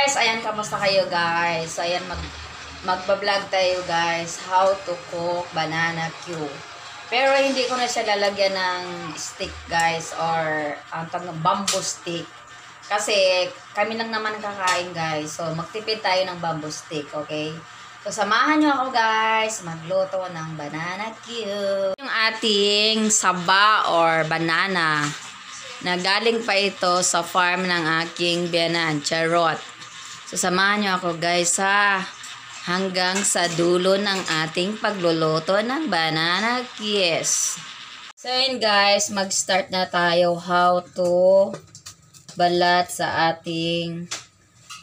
guys, ayan, kamusta kayo guys? Ayan, magbablog tayo guys, how to cook banana Q. Pero hindi ko na siya lalagyan ng stick guys, or ang bamboo stick. Kasi kami lang naman kakain guys, so magtipid tayo ng bamboo stick, okay? So samahan nyo ako guys, magluto ng banana Q. Yung ating saba or banana, na galing pa ito sa farm ng aking biyanan, Charot. So, samahan nyo ako guys hanggang sa dulo ng ating pagluluto ng banana kiss. So, yun guys, mag-start na tayo how to balat sa ating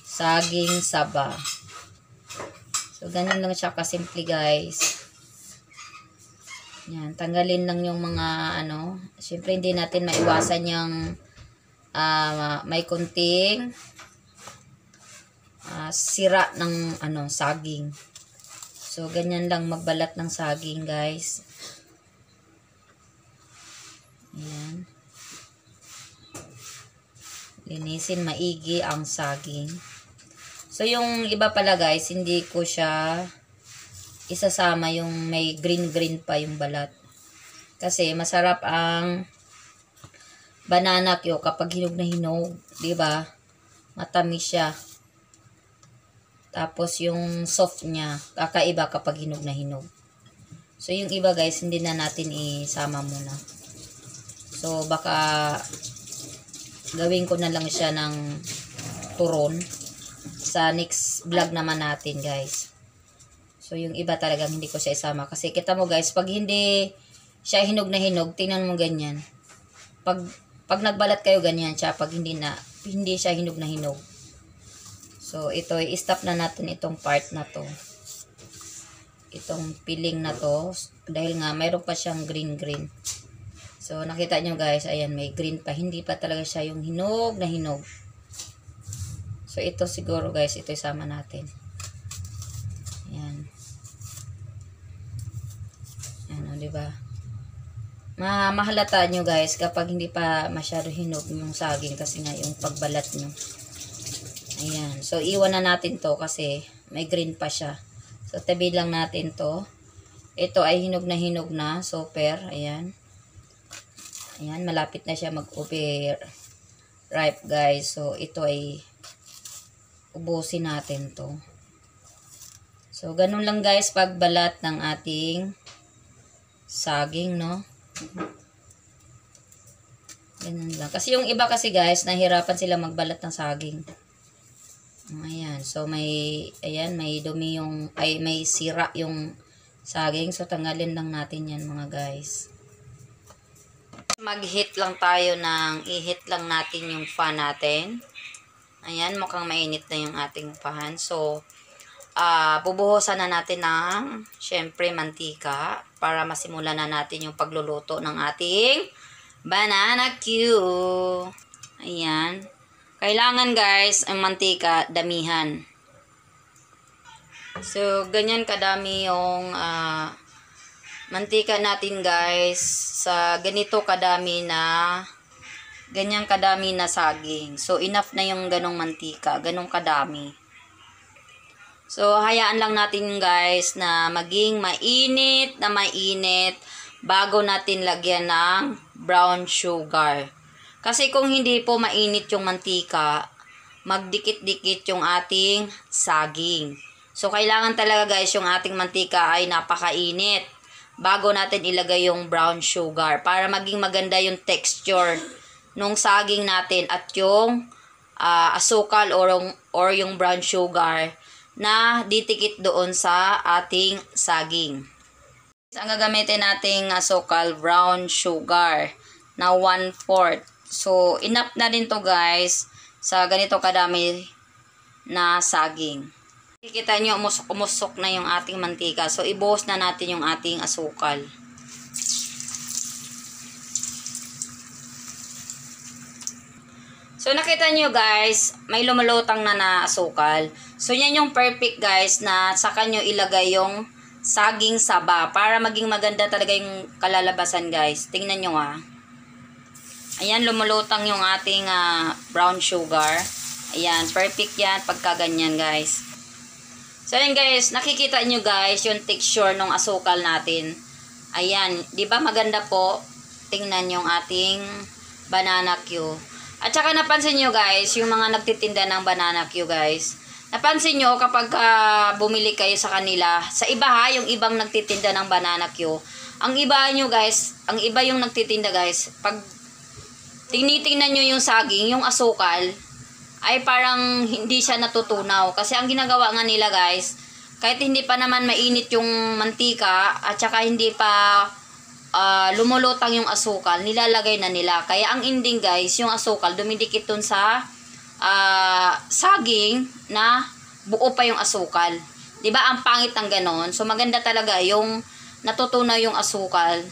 saging saba. So, ganyan lang siya kasimple guys. Yan, tanggalin lang yung mga syempre hindi natin maiwasan yung may kunting sira ng saging. So ganyan lang magbalat ng saging, guys. Ayan. Linisin maigi ang saging. So yung iba pala guys, hindi ko siya isasama yung may green pa yung balat. Kasi masarap ang banana Q kapag hinog na hinog, 'di ba? Matamis siya. Tapos yung soft niya, kakaiba kapag hinog na hinog. So yung iba guys, hindi na natin isama muna. So baka gawin ko na lang siya ng turon sa next vlog naman natin guys. So, yung iba talagang hindi ko siya isama. Kasi kita mo guys, pag hindi siya hinog na hinog, tingnan mo ganyan. Pag nagbalat kayo, ganyan siya. Pag hindi siya hinog na hinog. So, ito, i-stop na natin itong part na to. Itong piling na to. Dahil nga, mayroon pa siyang green. So, nakita nyo guys, ayan, may green pa. Hindi pa talaga siya yung hinog na hinog. So, ito siguro guys, ito isama natin. Ayan. Ano, diba? Mahalata nyo guys kapag hindi pa masyado hinog yung saging kasi nga yung pagbalat nyo. Ayan. So, iwan na natin to kasi may green pa siya. So, tabi lang natin to. Ito ay hinog na super. Ayan. Ayan. Malapit na siya mag-over ripe guys. So, ito ay ubusin natin to. So, ganun lang guys pagbalat ng ating saging, no? Ganun lang. Kasi yung iba kasi guys, nahirapan sila magbalat ng saging. Ayan. So, may dumi may sira yung saging. So, tanggalin lang natin yan mga guys. Mag-heat lang tayo i-heat lang natin yung fan natin. Ayan, mukhang mainit na yung ating pan. So, bubuhusan na natin ng syempre mantika para masimulan na natin yung pagluluto ng ating banana Q. Ayan. Kailangan guys, ang mantika damihan. So, ganyan kadami yung mantika natin guys. Sa ganito kadami ganyang kadami na saging. So, enough na yung ganong mantika. Ganong kadami. So, hayaan lang natin guys na maging mainit bago natin lagyan ng brown sugar. Kasi kung hindi po mainit yung mantika, magdikit-dikit yung ating saging. So, kailangan talaga guys yung ating mantika ay napakainit bago natin ilagay yung brown sugar para maging maganda yung texture nung saging natin at yung asukal or yung brown sugar na ditikit doon sa ating saging. Ang gagamitin nating asukal, brown sugar na 1/4. So, enough na din to guys sa ganito kadami na saging. Kikita nyo, umusok na yung ating mantika. So, ibuhos na natin yung ating asukal. So, nakita nyo guys, may lumalutang na asukal. So, yan yung perfect guys na saka nyo ilagay yung saging saba para maging maganda talaga yung kalalabasan guys. Tingnan nyo Ayan, lumulutang yung ating brown sugar. Ayan, perfect yan pagka ganyan guys. So ayan guys, nakikita nyo guys yung texture ng asukal natin. Ayan, di ba maganda po? Tingnan yung ating banana Q. At saka napansin nyo guys, yung mga nagtitinda ng banana Q guys. Napansin nyo kapag bumili kayo sa kanila, sa iba ha, yung ibang nagtitinda ng banana Q. Ang iba nyo guys, ang iba yung nagtitinda guys, pag tinitingnan nyo yung saging, yung asukal, ay parang hindi siya natutunaw. Kasi ang ginagawa nga nila guys, kahit hindi pa naman mainit yung mantika, at saka hindi pa lumulutang yung asukal, nilalagay na nila. Kaya ang ending guys, yung asukal, dumidikit dun sa saging na buo pa yung asukal. 'Di ba? Ang pangit ng ganon. So maganda talaga yung natutunaw yung asukal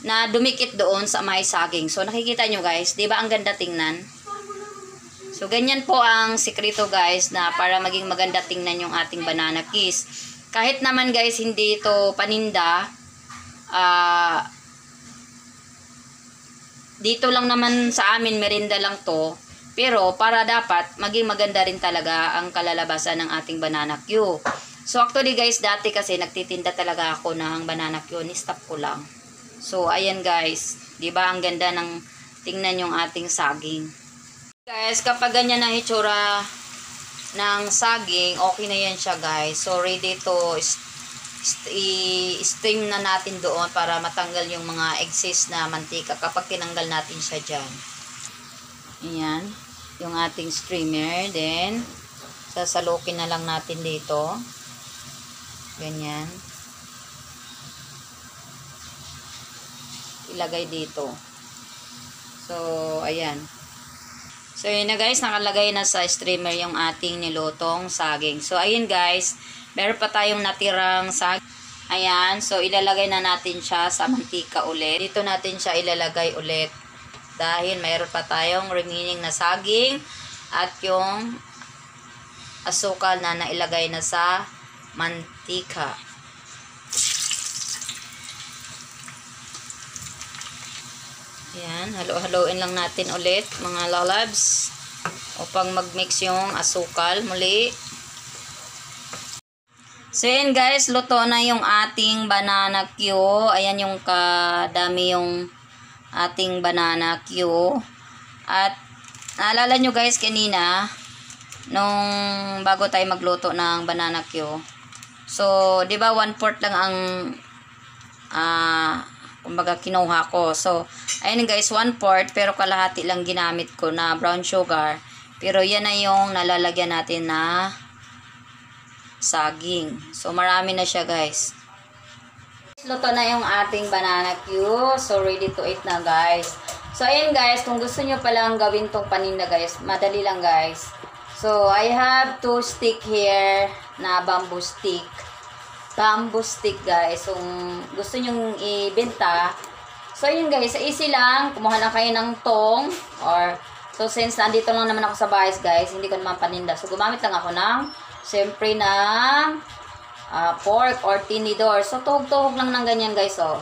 na dumikit doon sa may saging. So nakikita nyo guys, 'di ba ang ganda tingnan? So ganyan po ang sikreto guys na para maging maganda tingnan yung ating banana kiss. Kahit naman guys hindi ito paninda, dito lang naman sa amin merinda lang to. Pero para dapat maging maganda rin talaga ang kalalabasan ng ating banana Q. So actually guys, dati kasi nagtitinda talaga ako ng banana Q, ni-stop ko lang. So ayan guys, 'di ba ang ganda ng tingnan yung ating saging. Guys, kapag ganyan ang itsura ng saging, okay na yan siya guys. So ready to i-steam na natin doon para matanggal yung mga excess na mantika kapag tinanggal natin siya dyan. Ayan, yung ating streamer. Then, sasalukin na lang natin dito. Ganyan. Ilagay dito. So, ayan. So, yun na guys, nakalagay na sa streamer yung ating nilutong saging. So, ayun guys, meron pa tayong natirang saging. Ayan, so ilalagay na natin siya sa mantika ulit. Dito natin siya ilalagay ulit. Dahil mayroon pa tayong remaining na saging at yung asukal na nailagay na sa mantika. Ayan, halo-haloin lang natin ulit mga lalabs upang mag-mix yung asukal muli. So yun guys, luto na yung ating banana Q. Ayan yung kadami yung ating banana Q. At naalala nyo guys kanina, nung bago tayo magluto ng banana Q. So, di ba 1/4 lang ang kumbaga kinuha ko. So, ayun guys, 1/4 pero kalahati lang ginamit ko na brown sugar. Pero yan na yung nalalagyan natin na saging. So, marami na siya guys. Luto na yung ating banana Q. So, ready to eat na guys. So, ayun guys, kung gusto nyo palang gawin tong paninda guys, madali lang guys. So, I have 2 stick here na bamboo stick. Bamboo stick guys. So, gusto nyong ibenta. So, yun guys, easy lang. Kumuha lang kayo ng tong. So, since nandito lang naman ako sa bahay guys, hindi ko naman paninda. So, gumamit lang ako ng, siyempre ng pork or tinidor. So, tuhog-tuhog lang ng ganyan guys. So,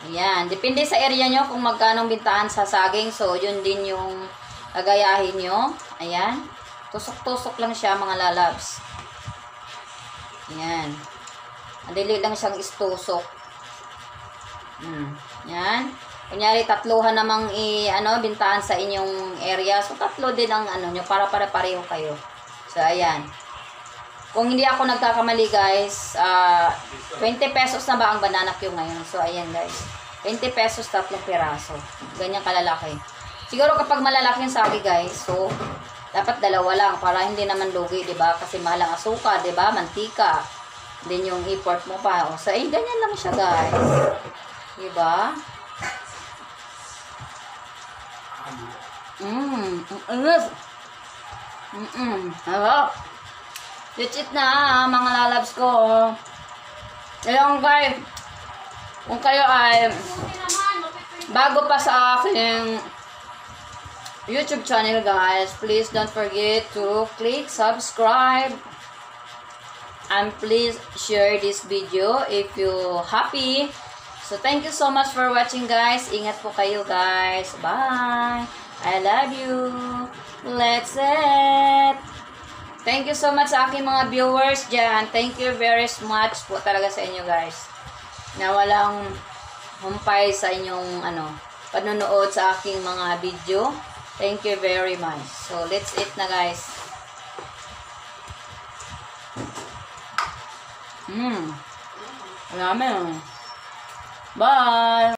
ayan. Depende sa area nyo kung magkano bintahan sa saging. So, yun din yung gagayahin nyo. Ayan. Tusok-tusok lang siya mga lalabs. Ayan. Madali lang siyang istusok. Yan. Kunyari, tatluhan namang bintahan sa inyong area. So, tatlo din ang nyo para pare-pareho kayo. So, ayan. Kung hindi ako nagkakamali, guys, 20 pesos na ba ang banana Q ngayon? So, ayan, guys. 20 pesos, 3 piraso. Ganyan kalalaki. Siguro kapag malalaki yung sagi, guys, so, dapat dalawa lang para hindi naman lugi, diba? Kasi mahal ang asuka, diba? Mantika. Then yung import mo pa. So, ganyan lang siya, guys. Diba? Harap. Legit na, mga lalabs ko. Ayun, guys. Kung kayo ay bago pa sa aking YouTube channel, guys, please don't forget to click subscribe. And please share this video if you happy. So, thank you so much for watching, guys. Ingat po kayo, guys. Bye! I love you. Let's eat. Thank you so much sa aking mga viewers dyan. Thank you very much po talaga sa inyo guys. Na walang humpay sa inyong panonood sa aking mga video. Thank you very much. So, let's eat na guys. Marami. Bye!